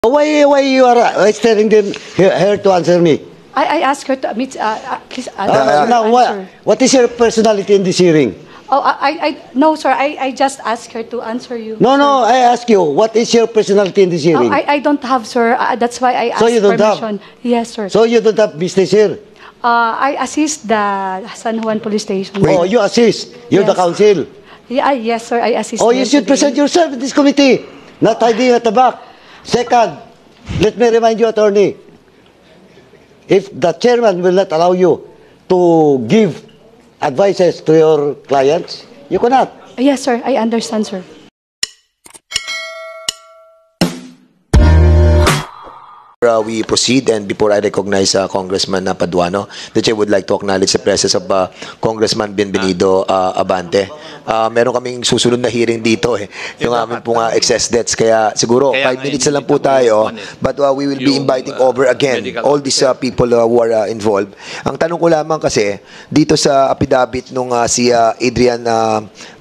Why you are telling them her to answer me? I asked her to meet. Please Now, answer. what is your personality in this hearing? Oh, no, sir. I just asked her to answer you. No, sir. no, I ask you, what is your personality in this Oh, hearing? I don't have, sir. That's why I asked So you don't have? permission. Yes, sir. So you don't have business here? I assist the San Juan Police Station. Oh, you assist. You're the Yes. counsel. Yeah, yes, sir. I assist. Oh, you them should today. present yourself in this committee, not hiding at the back. Second, let me remind you, attorney, if the chairman will not allow you to give advices to your clients, you cannot. Yes, sir. I understand, sir. We proceed, and before I recognize Congressman Paduano, the Chair would like to acknowledge the presence of Congressman Bienvenido Abante. Meron kaming susunod na hearing dito yung amin pong excess debts, kaya siguro 5 minutes na lang po tayo, but we will be inviting over again all these people who are involved. Ang tanong ko lamang kasi, dito sa affidavit nung si Adrian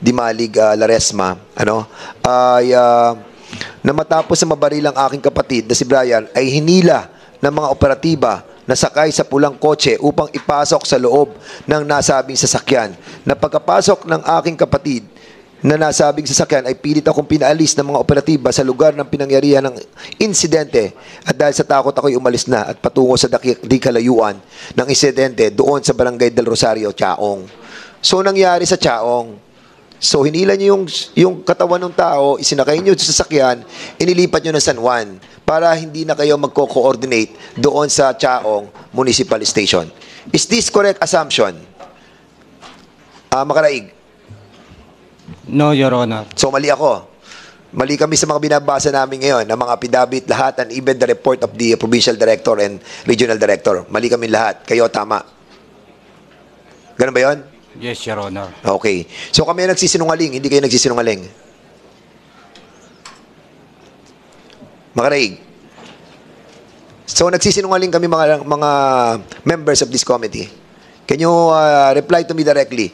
Dimalig Laresma, na matapos na mabaril ang aking kapatid na si Brian ay hinila ng mga operatiba na sakay sa pulang kotse upang ipasok sa loob ng nasabing sasakyan. Na pagkapasok ng aking kapatid na nasabing sasakyan ay pilit akong pinaalis ng mga operatiba sa lugar ng pinangyarihan ng insidente, at dahil sa takot ako'y umalis na at patungo sa di kalayuan ng insidente doon sa Barangay del Rosario, Chaong. So nangyari sa Chaong, so hinila niyo yung katawan ng tao, isinakay niyo sa sasakyan, inilipat niyo ng San Juan para hindi na kayo magko-coordinate doon sa Chaong Municipal Station. Is this correct assumption? Makaraig? No, Your Honor. So mali ako. Mali kami sa mga binabasa namin ngayon, ng mga affidavit lahat, and even the report of the provincial director and regional director. Mali kami lahat. Kayo tama. Ganun ba yun? Yes, Your Honor. Okay. So kami nagsisinungaling, hindi kayo nagsisinungaling. Makaraig. So nagsisinungaling kami mga members of this committee. Can you reply to me directly?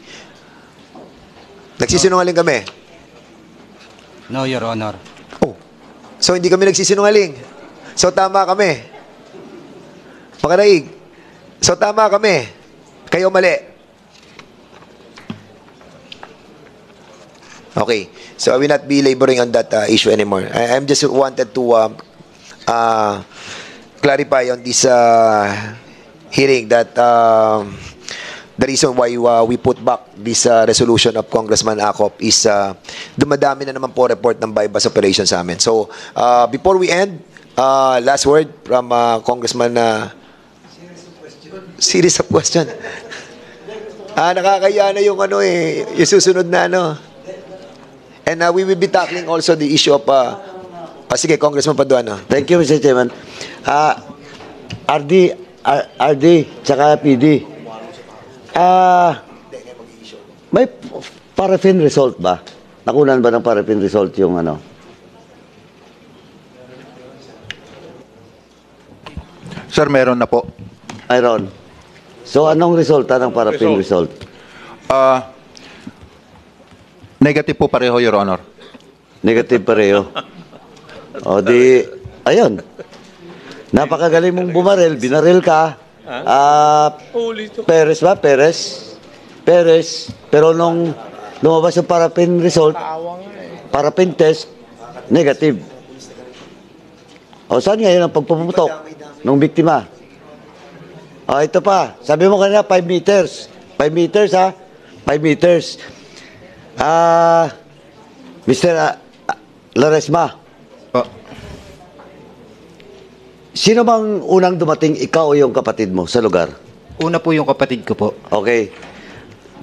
Nagsisinungaling kami. No, Your Honor. Oh. So hindi kami nagsisinungaling. So tama kami. Makaraig. So tama kami. Kayo mali. Okay, so I will not be laboring on that issue anymore. I'm just wanted to clarify on this hearing that the reason why we put back this resolution of Congressman Acop is dumadami na naman po report ng bypass operation sa amin. So before we end, last word from Congressman. Series of question. Nakakaya na yung yung susunod na And we will be tackling also the issue of sige, Congressman Paduano. Thank you, Mr. Chairman. RD, tsaka PD. May paraffin result ba? Nakunan ba ng paraffin result yung Sir, meron na po. Iron. So, anong resulta ng paraffin result? Negative po pareho, Your Honor. Negative pareho. O di, ayun. Napakagaling mong bumaril, binaril ka. Perez ba? Perez. Pero nung lumabas yung paraffin result, paraffin test, negative. O saan ngayon ang pagpuputok ng biktima? O ito pa, sabi mo kanina 5 meters. 5 meters ha? 5 meters. Mr. Laresma. Sino bang unang dumating, ikaw o yung kapatid mo sa lugar? Una po yung kapatid ko po. Okay.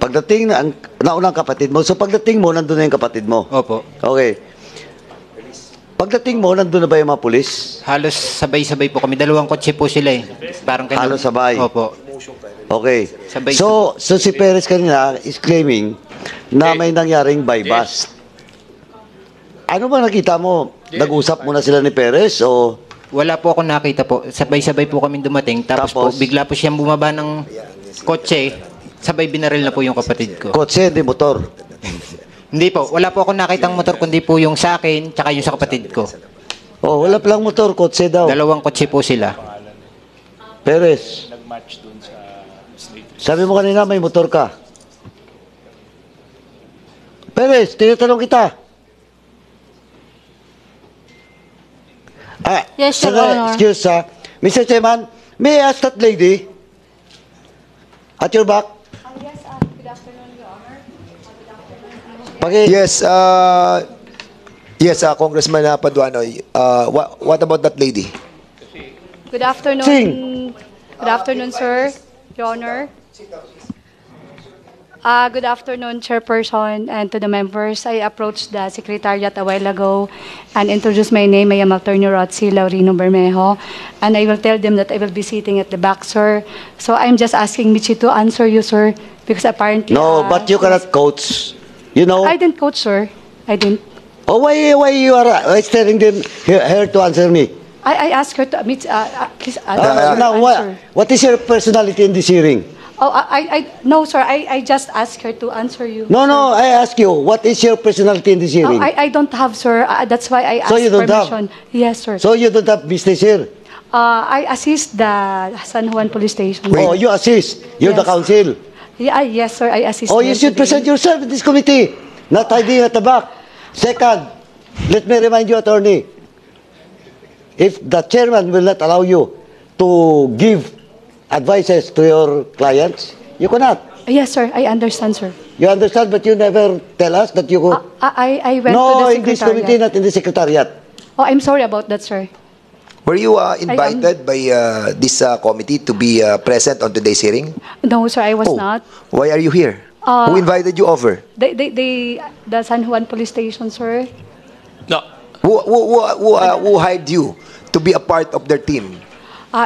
Pagdating na unang kapatid mo, so pagdating mo, nandun na yung kapatid mo? Opo. Okay. Pagdating mo, nandun na ba yung mga pulis? Halos sabay-sabay po kami. Dalawang kotse po sila eh. Parang Halos sabay? Opo. Okay. Sabay- So si Perez kanina is claiming na may nangyaring bypass. Ano ba nakita mo? Nag-usap muna sila ni Perez o... Wala po ako nakita po. Sabay-sabay po kami dumating. Tapos po, bigla po siyang bumaba ng kotse. Sabay binaril na po yung kapatid ko. Kotse, hindi motor. Hindi po. Wala po ako nakitang motor kundi po yung sa akin tsaka yung sa kapatid ko. Oh, wala palang motor, kotse daw. Dalawang kotse po sila. Perez. Sabi mo kanina may motor ka. Perez, tinatanong kita. Yes, Your sandali, Honor. excuse Mr. Chairman, may I ask that lady? At your back? Yes, good afternoon, Your Honor. Yes, Congressman Paduanoy. What about that lady? Good afternoon. Sing. Good afternoon, sir. Your Honor. Good afternoon, Chairperson, and to the members. I approached the Secretariat a while ago and introduced my name. I am Attorney Rotzi Laurino Bermejo, and I will tell them that I will be sitting at the back, sir. So I'm just asking Michi to answer you, sir, because apparently... No, but you cannot coach. You know? I didn't coach, sir. I didn't. Oh, why you are telling them her to answer me? I asked her to meet, please, Now, answer. what is your personality in this hearing? Oh, no, sir. I just asked her to answer you. No, sir. no, I ask you, what is your personality in this Oh, hearing? I don't have, sir. That's why I asked So you don't have? permission. Yes, sir. So you don't have business here? I assist the San Juan Police Station. Oh, you assist. You're the Yes. council. Yeah, yes, sir. I assist. Oh, them you should today. present yourself in this committee, not hiding at the back. Second, let me remind you, attorney, if the chairman will not allow you to give advices to your clients, you cannot. Yes, sir. I understand, sir. You understand, but you never tell us that you go. I went No, to the in this secretariat. committee, not in the secretariat. Oh, I'm sorry about that, sir. Were you invited by this committee to be present on today's hearing? No, sir. I was Oh, not. why are you here? Who invited you over? The San Juan Police Station, sir. Who hired you to be a part of their team?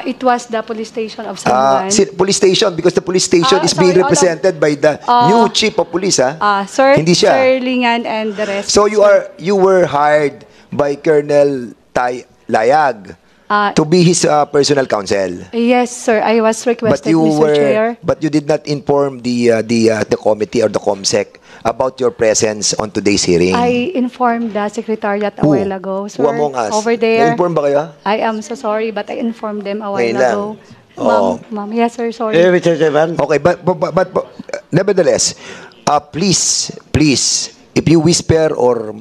It was the police station of San Juan. Police station, because the police station is being sorry, hold on. represented by the new chief of police, Sir, Hindi siya. Sir Lingan and the rest. So you were hired by Colonel Tay Layag to be his personal counsel. Yes, sir. I was But requested, you Mr. Chair. did not inform the committee or the COMSEC about your presence on today's hearing. I informed the secretariat a Who? while ago, sir. Who among us? Over there. Na-inform ba kayo? I am so sorry, but I informed them a while Ngayon lang. ago. Oo. Ma'am, yes, sir, sorry. Mr. Chairman. Okay, but nevertheless, please, if you whisper or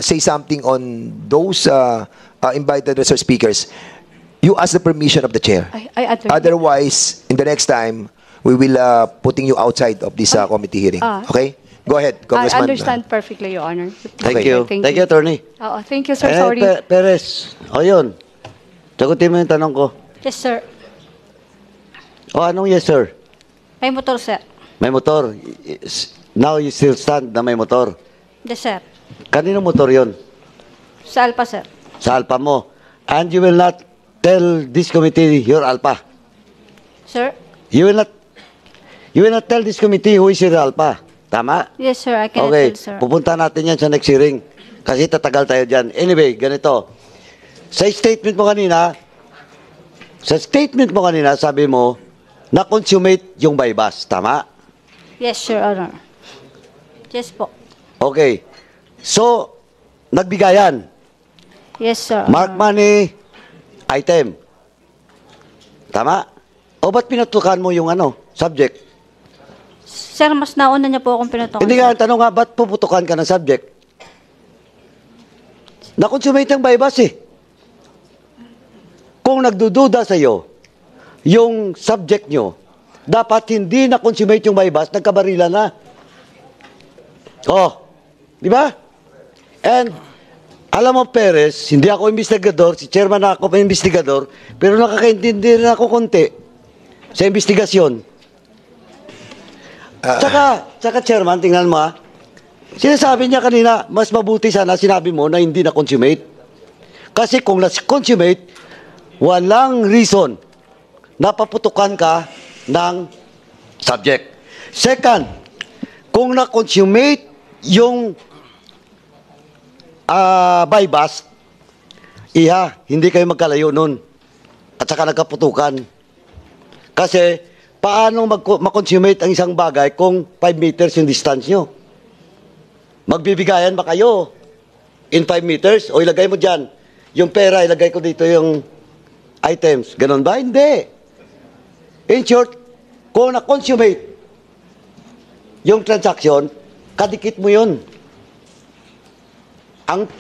say something on those invited resource speakers, you ask the permission of the chair. I advise. Otherwise, in the next time, we will putting you outside of this committee hearing. Okay? Go ahead, I Congressman. understand perfectly, Your Honor. Thank Okay. you. Thank you, attorney. Thank you, sir. Sorry. Perez. O yun. Sagutin mo yung tanong ko. Yes, sir. O anong yes, sir? May motor, sir. May motor. Now you still stand na may motor. Yes, sir. Kanino motor yon? Sa Alpa, sir. Sa Alpa mo. And you will not tell this committee your Alpa. Sir? You will not tell this committee who is your Alpa. Tama? Yes, sir. I cannot Okay. tell, sir. Pupunta natin yan sa next hearing. Kasi tatagal tayo dyan. Anyway, ganito. Sa statement mo kanina, sabi mo, na-consummate yung bypass. Tama? Yes, Your Honor. Yes po. Okay. So, nagbigayan. Yes, sir. Mark money, item. Tama? O ba't pinatukan mo yung subject? Sir, mas nauna niya po akong pinutokan. Hindi nga, ang tanong nga, ba't puputukan ka ng subject? Na-consummate ang bypass eh. Kung nagdududa sa'yo, yung subject nyo, dapat hindi na-consummate yung bypass, nagkabarila na. Oh, di ba? And, alam mo, Perez, hindi ako investigador, si chairman na ako pa investigador, pero nakakaintindi rin ako konti sa investigasyon. Tsaka chairman, tingnan mo sinasabi niya kanina, mas mabuti sana sinabi mo na hindi na-consummate. Kasi kung na-consummate, walang reason na paputukan ka ng subject. Second, kung na-consummate yung bypass, hindi kayo magkalayo nun. At saka nagkaputukan. Kasi, paano makonsummate ang isang bagay kung 5 meters yung distance nyo? Magbibigayan ba kayo? in 5 meters, o ilagay mo dyan. Yung pera, ilagay ko dito yung items. Ganon ba? Hindi. In short, kung na-consummate yung transaction, kadikit mo yun.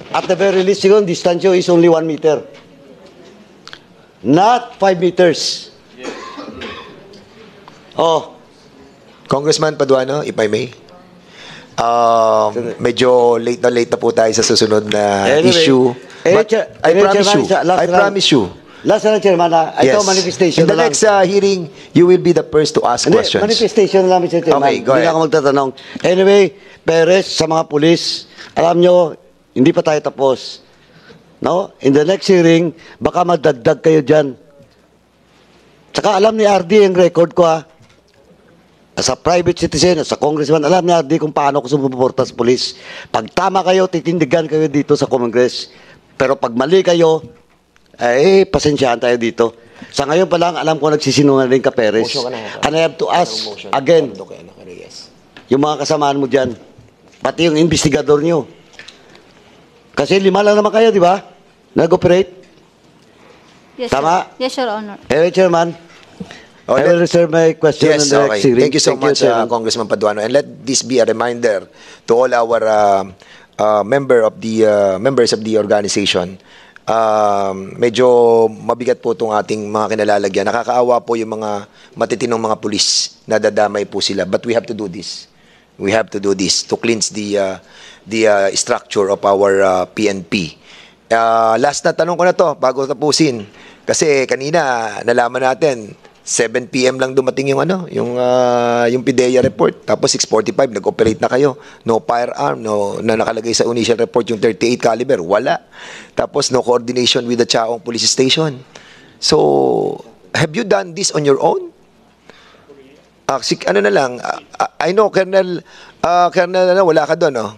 At the very least, yung distansyo is only 1 meter. Not 5 meters. Oh, Congressman Paduano, if I may. Medyo late na po tayo sa susunod na Anyway, issue. But I promise you. Last na, Chairman, ito manifestation In the na lang. next hearing, you will be the first to ask Hindi, questions. manifestation na lang, Mr. Chairman. Okay, go Hindi na ahead. ako magtatanong. Anyway, Perez, sa mga pulis, alam nyo, hindi pa tayo tapos. No? In the next hearing, baka madagdag kayo dyan. Saka alam ni RD yung record ko, As a private citizen, as a congressman, alam ni RD kung paano ko sumuporta sa pulis. Pag tama kayo, titindigan kayo dito sa Congress. Pero pag mali kayo, pasensyahan tayo dito. Sa ngayon pa lang, alam ko nagsisinungaling ka, Perez. And I have to ask again, yung mga kasamaan mo dyan, pati yung investigador nyo. Kasi 5 lang naman kayo, di ba? Nag-operate. Yes, Tama? Sir. Yes, Your Honor. Chairman, I will reserve my question Yes, in the next okay. hearing. Thank you so much, Chairman. Congressman Paduano. And let this be a reminder to all our members of the organization. Medyo mabigat po itong ating mga kinalalagyan. Nakakaawa po yung mga matitinong mga pulis. Nadadamay po sila. But we have to do this. We have to do this to cleanse the structure of our PNP. Last na tanong ko na to bago tapusin. Kasi kanina nalaman natin 7 PM lang dumating yung yung PIDEA report. Tapos 6:45 nag-operate na kayo. No firearm, na nakalagay sa initial report yung 38 caliber, wala. Tapos no coordination with the Chaong Police Station. So, have you done this on your own? Ano na lang, I know Colonel wala ka doon, no?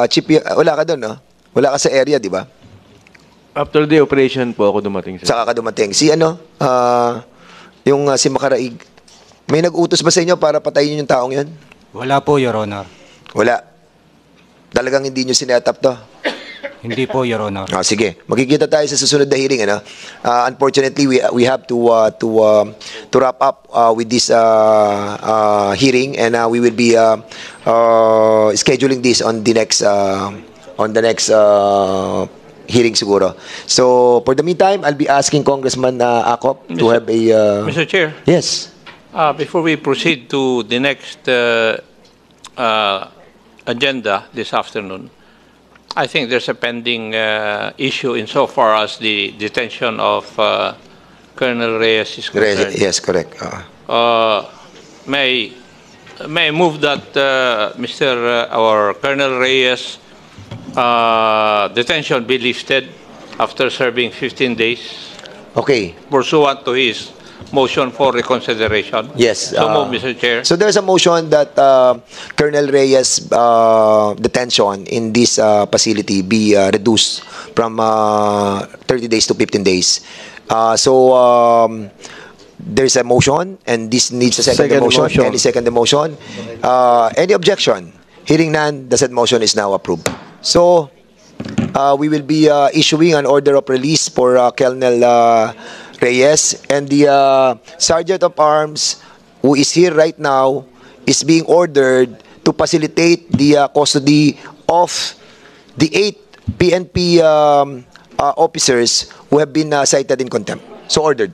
Chief, wala ka doon, no? Wala ka sa area, di ba? After the operation po ako dumating, sir. Saka ka dumating. Yung si Makaraig, may nag-utos ba sa inyo para patayin yung taong yun? Wala po, Your Honor. Wala. Talagang hindi nyo sinetap to? Hindi po, Your Honor. Sige. Magkikita tayo sa susunod na hearing. Unfortunately, we have to wrap up with this hearing, and we will be scheduling this on the next hearing siguro. So, for the meantime, I'll be asking Congressman Acop to have a... Mr. Chair, Yes. before we proceed to the next agenda this afternoon, I think there's a pending issue insofar as the detention of Colonel Reyes is concerned. Yes, correct. May I move that our Colonel Reyes detention be lifted after serving 15 days Okay. pursuant to his motion for reconsideration. Yes. So move, Mr. Chair. So there's a motion that Colonel Reyes' detention in this facility be reduced from 30 days to 15 days. There's a motion, and this needs a second motion. Any second motion? Any objection? Hearing none, the said motion is now approved. So, we will be issuing an order of release for Colonel Reyes, and the Sergeant of Arms who is here right now is being ordered to facilitate the custody of the 8 PNP officers who have been cited in contempt. So ordered.